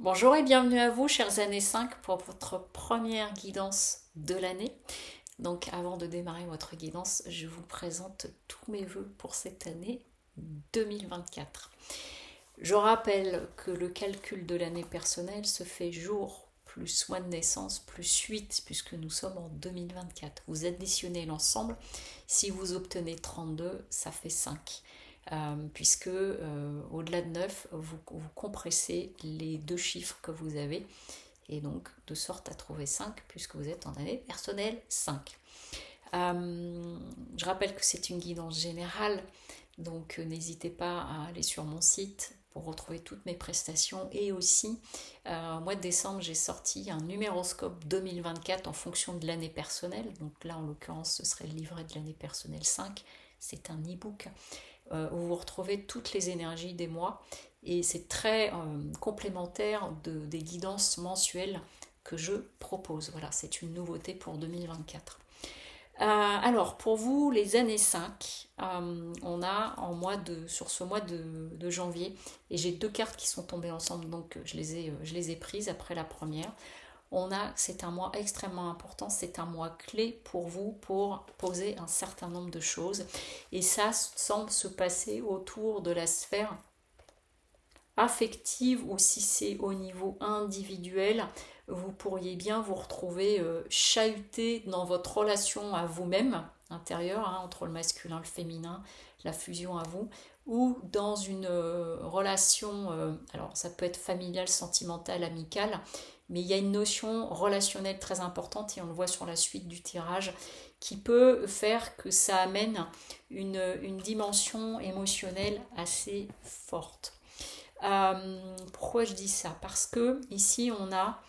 Bonjour et bienvenue à vous, chers années 5, pour votre première guidance de l'année. Donc avant de démarrer votre guidance, je vous présente tous mes vœux pour cette année 2024. Je rappelle que le calcul de l'année personnelle se fait jour plus mois de naissance plus 8 puisque nous sommes en 2024. Vous additionnez l'ensemble, si vous obtenez 32, ça fait 5. Puisque au-delà de 9, vous compressez les deux chiffres que vous avez, et donc de sorte à trouver 5, puisque vous êtes en année personnelle 5. Je rappelle que c'est une guidance générale, donc n'hésitez pas à aller sur mon site pour retrouver toutes mes prestations. Et aussi, au mois de décembre, j'ai sorti un numéroscope 2024 en fonction de l'année personnelle. Donc là, en l'occurrence, ce serait le livret de l'année personnelle 5. C'est un e-book où vous retrouvez toutes les énergies des mois. Et c'est très complémentaire des guidances mensuelles que je propose. Voilà, c'est une nouveauté pour 2024. Alors, pour vous, les années 5, on a sur ce mois de janvier, et j'ai deux cartes qui sont tombées ensemble, donc je les ai prises après la première. C'est un mois extrêmement important, c'est un mois clé pour vous pour poser un certain nombre de choses. Et ça semble se passer autour de la sphère affective, ou si c'est au niveau individuel, vous pourriez bien vous retrouver chahuté dans votre relation à vous-même intérieure, hein, entre le masculin et le féminin, la fusion à vous, ou dans une relation, alors ça peut être familiale, sentimentale, amicale, mais il y a une notion relationnelle très importante, et on le voit sur la suite du tirage, qui peut faire que ça amène une dimension émotionnelle assez forte. Pourquoi je dis ça? Parce que ici on a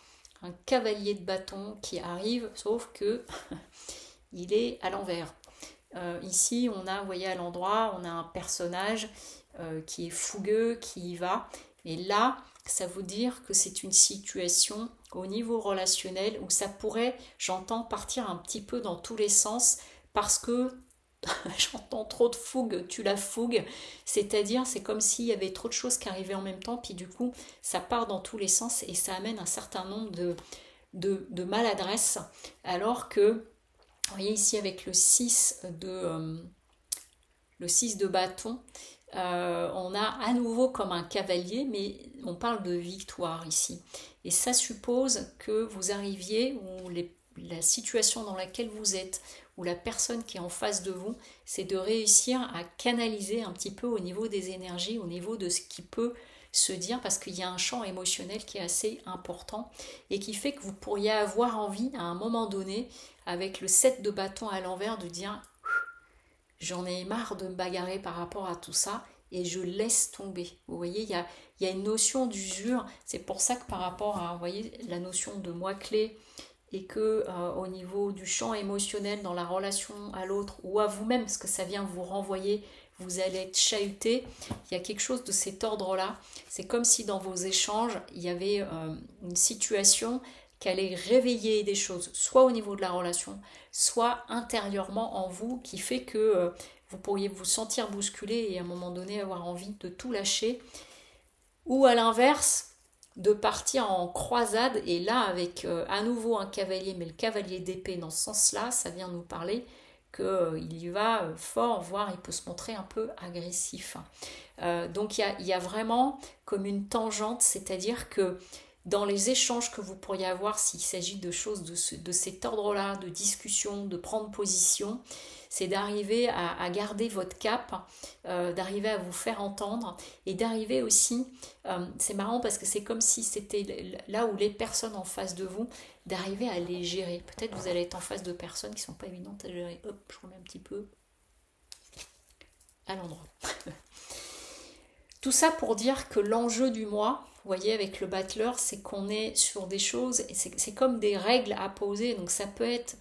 un cavalier de bâton qui arrive, sauf que il est à l'envers. Ici on a, vous voyez à l'endroit, on a un personnage qui est fougueux, qui y va. Et là, ça veut dire que c'est une situation au niveau relationnel où ça pourrait, j'entends, partir un petit peu dans tous les sens, parce que j'entends trop de fougue, tu la fougues, c'est-à-dire c'est comme s'il y avait trop de choses qui arrivaient en même temps, puis du coup ça part dans tous les sens et ça amène un certain nombre de maladresses, alors que, vous voyez ici avec le 6 de bâton, on a à nouveau comme un cavalier, mais on parle de victoire ici. Et ça suppose que vous arriviez, ou la situation dans laquelle vous êtes, ou la personne qui est en face de vous, c'est de réussir à canaliser un petit peu au niveau des énergies, au niveau de ce qui peut se dire, parce qu'il y a un champ émotionnel qui est assez important et qui fait que vous pourriez avoir envie à un moment donné, avec le 7 de bâton à l'envers, de dire j'en ai marre de me bagarrer par rapport à tout ça et je laisse tomber. Vous voyez, il y a une notion d'usure. C'est pour ça que par rapport à, vous voyez, la notion de moi clé, et que au niveau du champ émotionnel dans la relation à l'autre ou à vous-même, parce que ça vient vous renvoyer, vous allez être chahuté, il y a quelque chose de cet ordre-là. C'est comme si dans vos échanges, il y avait une situation qui allait réveiller des choses, soit au niveau de la relation, soit intérieurement en vous, qui fait que vous pourriez vous sentir bousculé et à un moment donné avoir envie de tout lâcher, ou à l'inverse, de partir en croisade, et là avec à nouveau un cavalier, mais le cavalier d'épée dans ce sens-là, ça vient nous parler qu'il y va fort, voire il peut se montrer un peu agressif. Donc il y a vraiment comme une tangente, c'est-à-dire que dans les échanges que vous pourriez avoir, s'il s'agit de choses de cet ordre-là, de discussion, de prendre position, c'est d'arriver à garder votre cap, d'arriver à vous faire entendre, et d'arriver aussi, c'est marrant parce que c'est comme si c'était là où les personnes en face de vous, d'arriver à les gérer. Peut-être vous allez être en face de personnes qui ne sont pas évidentes à gérer. Hop, je remets un petit peu à l'endroit. Tout ça pour dire que l'enjeu du mois, vous voyez avec le battleur, c'est qu'on est sur des choses, et c'est comme des règles à poser. Donc ça peut être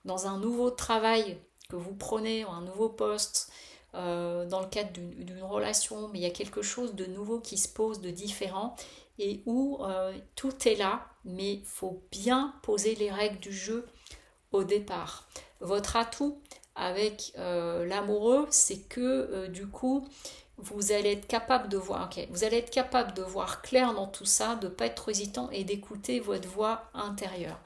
dans un nouveau travail que vous prenez, un nouveau poste, dans le cadre d'une relation, mais il y a quelque chose de nouveau qui se pose, de différent, et où tout est là, mais il faut bien poser les règles du jeu au départ. Votre atout avec l'amoureux, c'est que du coup, vous allez être capable de voir, ok, vous allez être capable de voir clair dans tout ça, de ne pas être trop hésitant et d'écouter votre voix intérieure.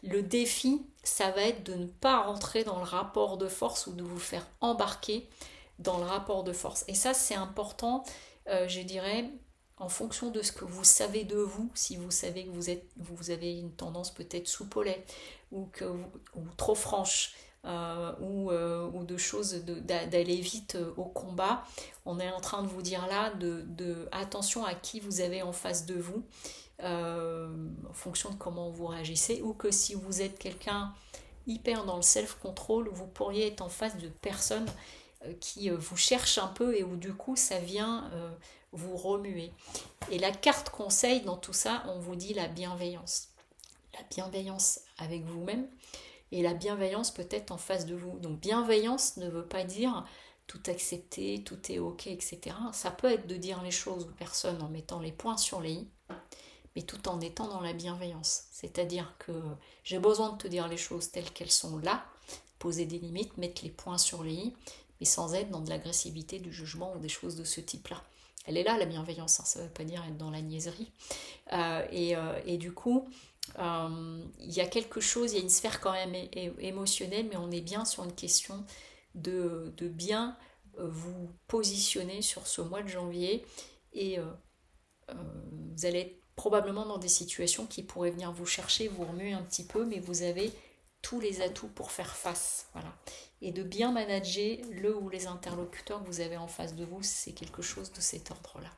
Le défi, ça va être de ne pas rentrer dans le rapport de force ou de vous faire embarquer dans le rapport de force. Et ça, c'est important, je dirais, en fonction de ce que vous savez de vous, si vous savez que vous avez une tendance peut-être soupe-au-lait ou trop franche, ou de choses d'aller vite au combat, on est en train de vous dire là attention à qui vous avez en face de vous, en fonction de comment vous réagissez, ou que si vous êtes quelqu'un hyper dans le self-control, vous pourriez être en face de personnes qui vous cherchent un peu et où du coup ça vient vous remuer. Et la carte conseil dans tout ça, on vous dit la bienveillance. La bienveillance avec vous-même et la bienveillance peut-être en face de vous. Donc bienveillance ne veut pas dire tout accepter, tout est ok, etc. Ça peut être de dire les choses aux personnes en mettant les points sur les i, mais tout en étant dans la bienveillance. C'est-à-dire que j'ai besoin de te dire les choses telles qu'elles sont là, poser des limites, mettre les points sur les i, mais sans être dans de l'agressivité, du jugement ou des choses de ce type-là. Elle est là, la bienveillance, hein, ça ne veut pas dire être dans la niaiserie. Et du coup, il y a quelque chose, il y a une sphère quand même émotionnelle, mais on est bien sur une question de bien vous positionner sur ce mois de janvier, et vous allez être probablement dans des situations qui pourraient venir vous chercher, vous remuer un petit peu, mais vous avez tous les atouts pour faire face. Voilà. Et de bien manager le ou les interlocuteurs que vous avez en face de vous, c'est quelque chose de cet ordre-là.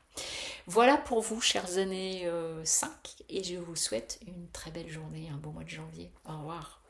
Voilà pour vous, chères années 5, et je vous souhaite une très belle journée, un bon mois de janvier. Au revoir.